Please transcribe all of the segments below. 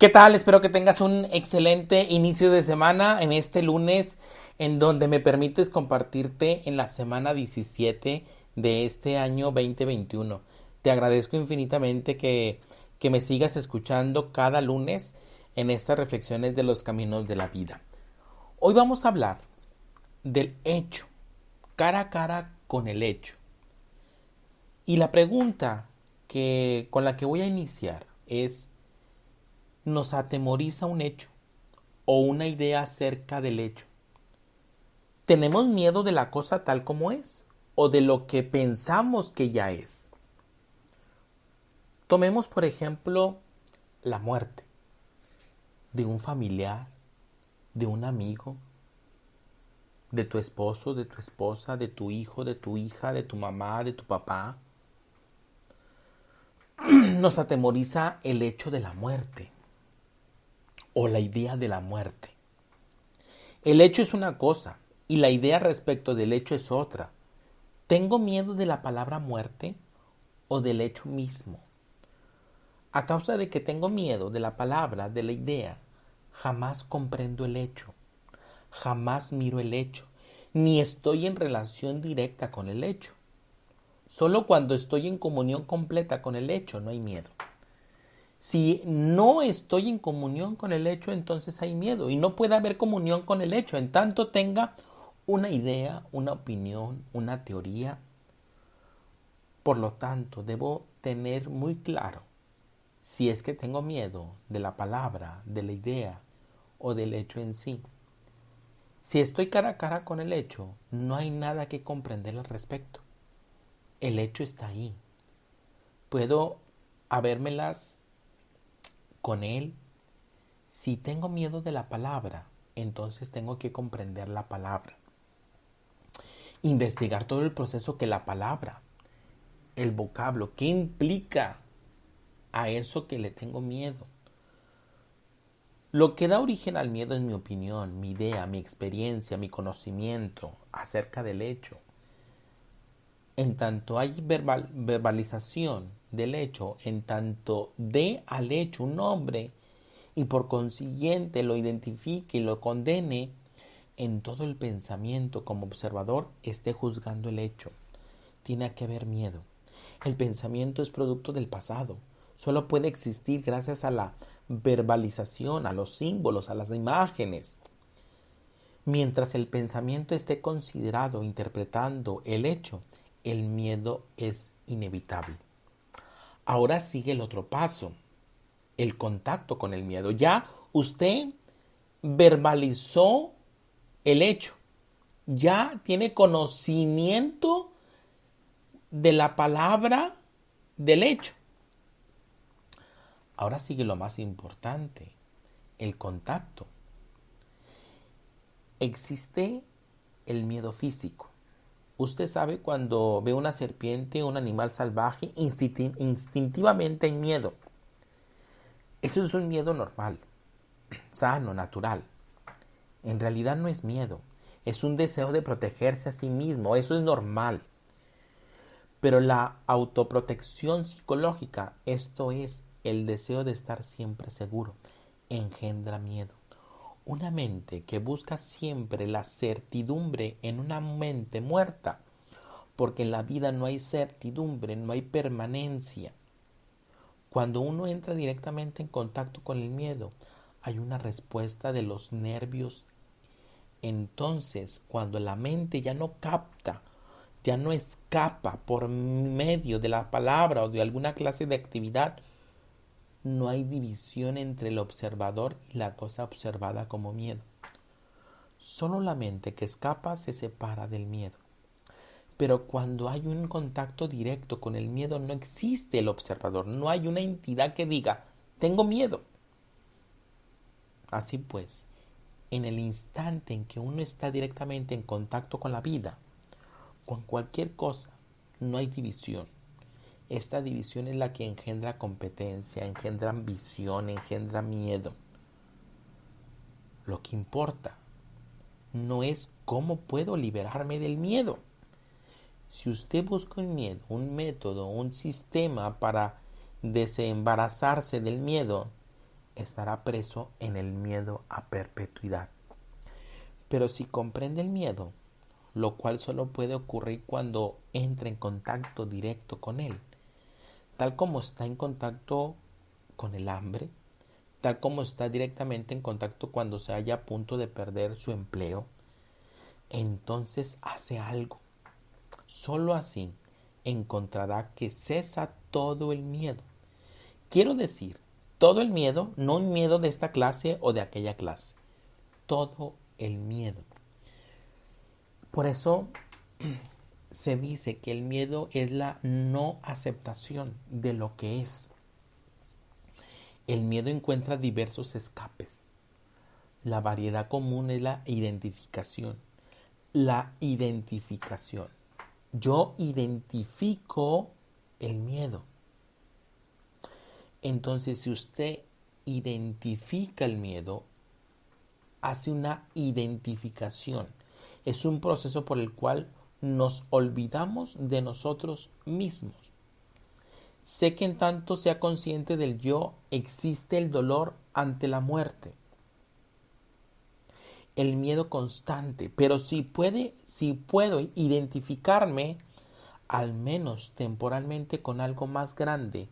¿Qué tal? Espero que tengas un excelente inicio de semana en este lunes en donde me permites compartirte en la semana 17 de este año 2021. Te agradezco infinitamente que me sigas escuchando cada lunes en estas reflexiones de los caminos de la vida. Hoy vamos a hablar del hecho, cara a cara con el hecho. Y la pregunta con la que voy a iniciar es: ¿nos atemoriza un hecho o una idea acerca del hecho? ¿Tenemos miedo de la cosa tal como es o de lo que pensamos que ya es? Tomemos, por ejemplo, la muerte de un familiar, de un amigo, de tu esposo, de tu esposa, de tu hijo, de tu hija, de tu mamá, de tu papá. Nos atemoriza el hecho de la muerte o la idea de la muerte. El hecho es una cosa y la idea respecto del hecho es otra. ¿Tengo miedo de la palabra muerte o del hecho mismo? A causa de que tengo miedo de la palabra, de la idea, jamás comprendo el hecho, jamás miro el hecho, ni estoy en relación directa con el hecho. Solo cuando estoy en comunión completa con el hecho no hay miedo. Si no estoy en comunión con el hecho, entonces hay miedo. Y no puede haber comunión con el hecho en tanto tenga una idea, una opinión, una teoría. Por lo tanto, debo tener muy claro si es que tengo miedo de la palabra, de la idea o del hecho en sí. Si estoy cara a cara con el hecho, no hay nada que comprender al respecto. El hecho está ahí. Puedo habérmelas con él. Si tengo miedo de la palabra, entonces tengo que comprender la palabra. Investigar todo el proceso que la palabra, el vocablo, qué implica a eso que le tengo miedo. Lo que da origen al miedo es mi opinión, mi idea, mi experiencia, mi conocimiento acerca del hecho. En tanto hay verbalización del hecho, en tanto dé al hecho un nombre y por consiguiente lo identifique y lo condene, en todo el pensamiento como observador esté juzgando el hecho. Tiene que haber miedo. El pensamiento es producto del pasado. Solo puede existir gracias a la verbalización, a los símbolos, a las imágenes. Mientras el pensamiento esté considerado, interpretando el hecho, el miedo es inevitable. Ahora sigue el otro paso, el contacto con el miedo. Ya usted verbalizó el hecho, ya tiene conocimiento de la palabra del hecho. Ahora sigue lo más importante, el contacto. Existe el miedo físico. Usted sabe cuando ve una serpiente o un animal salvaje, instintivamente hay miedo. Eso es un miedo normal, sano, natural. En realidad no es miedo, es un deseo de protegerse a sí mismo, eso es normal. Pero la autoprotección psicológica, esto es el deseo de estar siempre seguro, engendra miedo. Una mente que busca siempre la certidumbre en una mente muerta, porque en la vida no hay certidumbre, no hay permanencia. Cuando uno entra directamente en contacto con el miedo, hay una respuesta de los nervios. Entonces, cuando la mente ya no capta, ya no escapa por medio de la palabra o de alguna clase de actividad, no hay división entre el observador y la cosa observada como miedo. Solo la mente que escapa se separa del miedo. Pero cuando hay un contacto directo con el miedo no existe el observador, no hay una entidad que diga, tengo miedo. Así pues, en el instante en que uno está directamente en contacto con la vida, con cualquier cosa, no hay división. Esta división es la que engendra competencia, engendra ambición, engendra miedo. Lo que importa no es cómo puedo liberarme del miedo. Si usted busca un miedo, un método, un sistema para desembarazarse del miedo, estará preso en el miedo a perpetuidad. Pero si comprende el miedo, lo cual solo puede ocurrir cuando entra en contacto directo con él, tal como está en contacto con el hambre, tal como está directamente en contacto cuando se halla a punto de perder su empleo, entonces hace algo. Solo así encontrará que cesa todo el miedo. Quiero decir, todo el miedo, no un miedo de esta clase o de aquella clase, todo el miedo. Por eso se dice que el miedo es la no aceptación de lo que es. El miedo encuentra diversos escapes. La variedad común es la identificación. La identificación. Yo identifico el miedo. Entonces, si usted identifica el miedo, hace una identificación. Es un proceso por el cual nos olvidamos de nosotros mismos. Sé que en tanto sea consciente del yo, existe el dolor ante la muerte. El miedo constante, pero si puedo identificarme, al menos temporalmente, con algo más grande,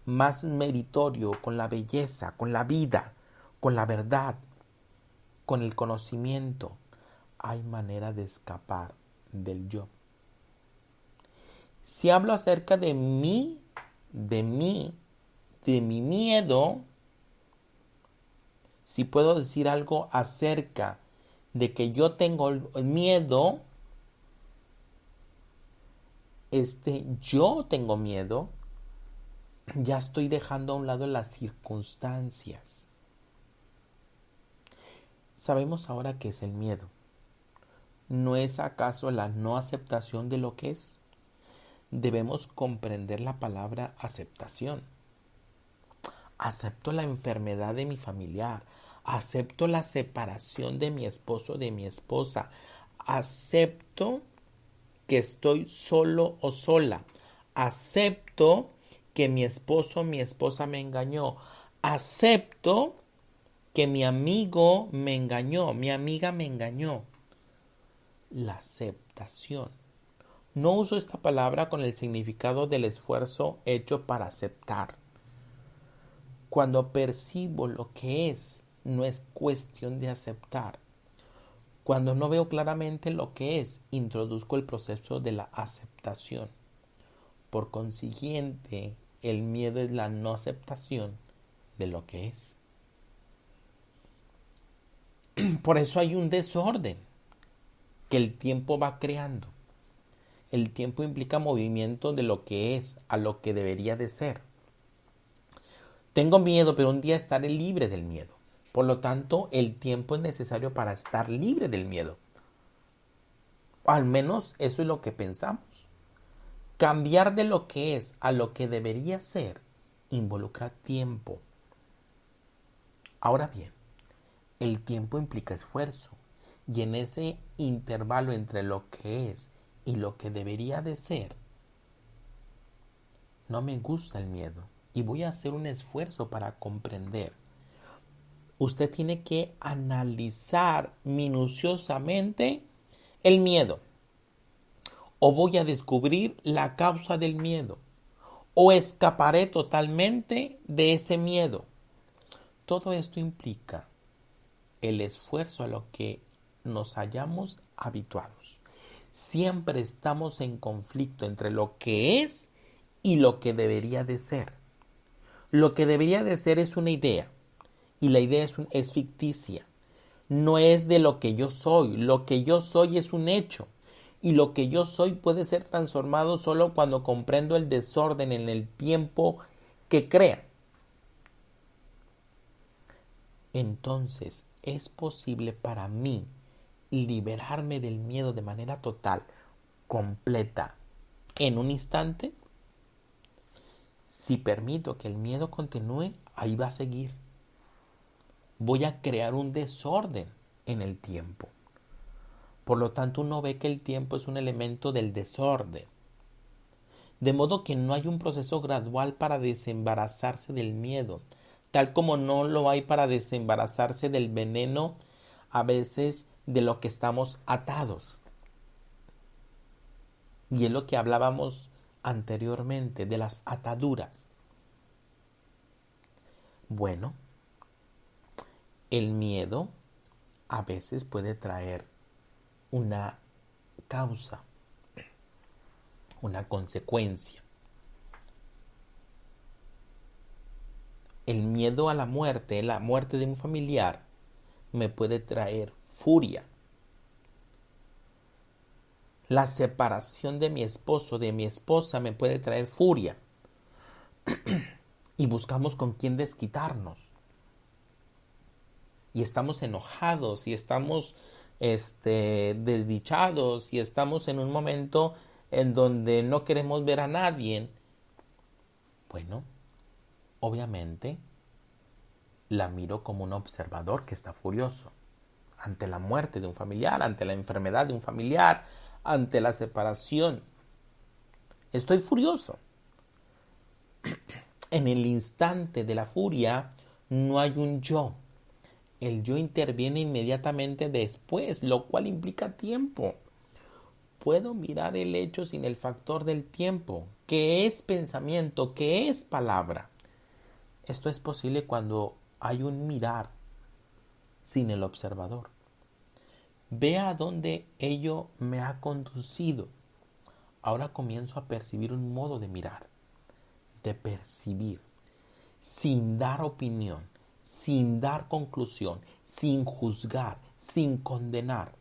más meritorio, con la belleza, con la vida, con la verdad, con el conocimiento, hay manera de escapar del yo. Si hablo acerca de mí, de mi miedo, si puedo decir algo acerca de que yo tengo miedo, yo tengo miedo, ya estoy dejando a un lado las circunstancias. Sabemos ahora qué es el miedo. ¿No es acaso la no aceptación de lo que es? Debemos comprender la palabra aceptación. Acepto la enfermedad de mi familiar. Acepto la separación de mi esposo o de mi esposa. Acepto que estoy solo o sola. Acepto que mi esposo o mi esposa me engañó. Acepto que mi amigo me engañó, mi amiga me engañó. La aceptación. No uso esta palabra con el significado del esfuerzo hecho para aceptar. Cuando percibo lo que es, no es cuestión de aceptar. Cuando no veo claramente lo que es, introduzco el proceso de la aceptación. Por consiguiente, el miedo es la no aceptación de lo que es. Por eso hay un desorden que el tiempo va creando. El tiempo implica movimiento de lo que es a lo que debería de ser. Tengo miedo, pero un día estaré libre del miedo. Por lo tanto, el tiempo es necesario para estar libre del miedo. Al menos eso es lo que pensamos. Cambiar de lo que es a lo que debería ser involucra tiempo. Ahora bien, el tiempo implica esfuerzo. Y en ese intervalo entre lo que es y lo que debería de ser, no me gusta el miedo y voy a hacer un esfuerzo para comprender. Usted tiene que analizar minuciosamente el miedo. O voy a descubrir la causa del miedo. O escaparé totalmente de ese miedo. Todo esto implica el esfuerzo a lo que nos hallamos habituados. Siempre estamos en conflicto entre lo que es y lo que debería de ser. Lo que debería de ser es una idea y la idea es ficticia. No es de lo que yo soy. Lo que yo soy es un hecho y lo que yo soy puede ser transformado solo cuando comprendo el desorden en el tiempo que crea. Entonces, ¿es posible para mí liberarme del miedo de manera total, completa, en un instante? Si permito que el miedo continúe, ahí va a seguir. Voy a crear un desorden en el tiempo. Por lo tanto, uno ve que el tiempo es un elemento del desorden. De modo que no hay un proceso gradual para desembarazarse del miedo. tal como no lo hay para desembarazarse del veneno a veces de lo que estamos atados. Y es lo que hablábamos anteriormente, de las ataduras. Bueno, el miedo a veces puede traer una causa, una consecuencia. El miedo a la muerte de un familiar, me puede traer furia. La separación de mi esposo, de mi esposa, me puede traer furia. Y buscamos con quién desquitarnos. Y estamos enojados, y estamos desdichados, y estamos en un momento en donde no queremos ver a nadie. Bueno, obviamente la miro como un observador que está furioso ante la muerte de un familiar, ante la enfermedad de un familiar, ante la separación. Estoy furioso. En el instante de la furia no hay un yo. El yo interviene inmediatamente después, lo cual implica tiempo. Puedo mirar el hecho sin el factor del tiempo, que es pensamiento, que es palabra. Esto es posible cuando hay un mirar sin el observador. Vea a dónde ello me ha conducido. Ahora comienzo a percibir un modo de mirar, de percibir, sin dar opinión, sin dar conclusión, sin juzgar, sin condenar.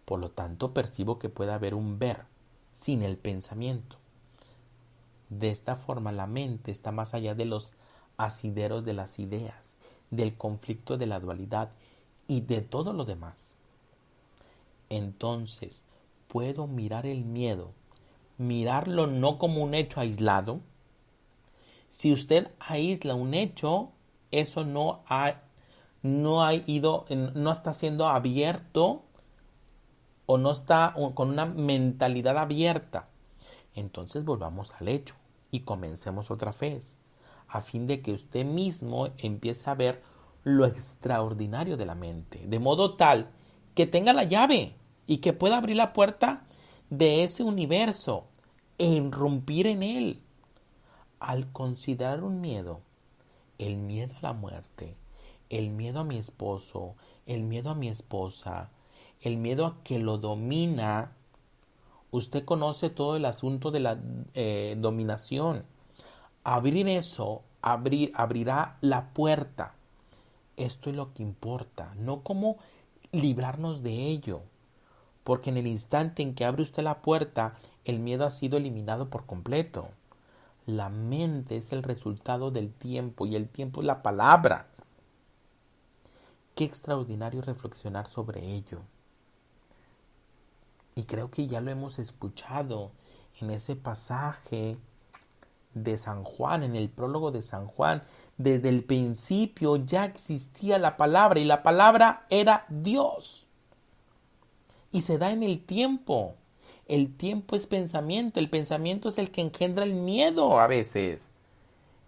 Por lo tanto, percibo que puede haber un ver sin el pensamiento. De esta forma, la mente está más allá de los asideros de las ideas, del conflicto de la dualidad y de todo lo demás. Entonces, puedo mirar el miedo, mirarlo no como un hecho aislado. Si usted aísla un hecho, eso no está siendo abierto o no está con una mentalidad abierta. Entonces volvamos al hecho y comencemos otra vez, a fin de que usted mismo empiece a ver lo extraordinario de la mente, de modo tal que tenga la llave y que pueda abrir la puerta de ese universo e irrumpir en él. Al considerar un miedo, el miedo a la muerte, el miedo a mi esposo, el miedo a mi esposa, el miedo a que lo domina, usted conoce todo el asunto de la dominación. Abrir eso, abrirá la puerta. Esto es lo que importa, no cómo librarnos de ello. Porque en el instante en que abre usted la puerta, el miedo ha sido eliminado por completo. La mente es el resultado del tiempo y el tiempo es la palabra. Qué extraordinario reflexionar sobre ello. Y creo que ya lo hemos escuchado en ese pasaje de San Juan, en el prólogo de San Juan. Desde el principio ya existía la palabra y la palabra era Dios. Y se da en el tiempo. El tiempo es pensamiento. El pensamiento es el que engendra el miedo a veces.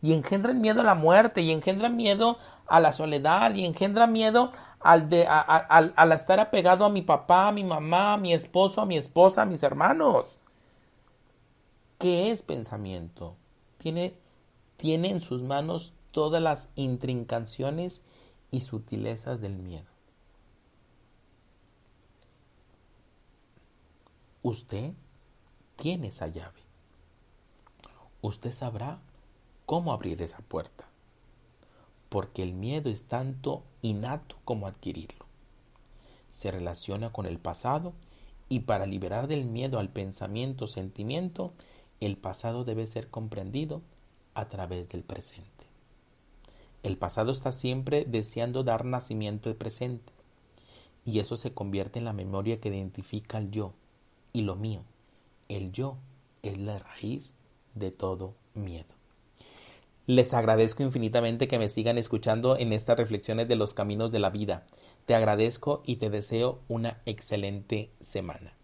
Y engendra el miedo a la muerte. Y engendra miedo a la soledad. Y engendra miedo al estar apegado a mi papá, a mi mamá, a mi esposo, a mi esposa, a mis hermanos. ¿Qué es pensamiento? Tiene en sus manos todas las intrincaciones y sutilezas del miedo. Usted tiene esa llave. Usted sabrá cómo abrir esa puerta, porque el miedo es tanto innato como adquirirlo. Se relaciona con el pasado y para liberar del miedo al pensamiento o sentimiento, el pasado debe ser comprendido a través del presente. El pasado está siempre deseando dar nacimiento al presente y eso se convierte en la memoria que identifica al yo y lo mío. El yo es la raíz de todo miedo. Les agradezco infinitamente que me sigan escuchando en estas reflexiones de los caminos de la vida. Te agradezco y te deseo una excelente semana.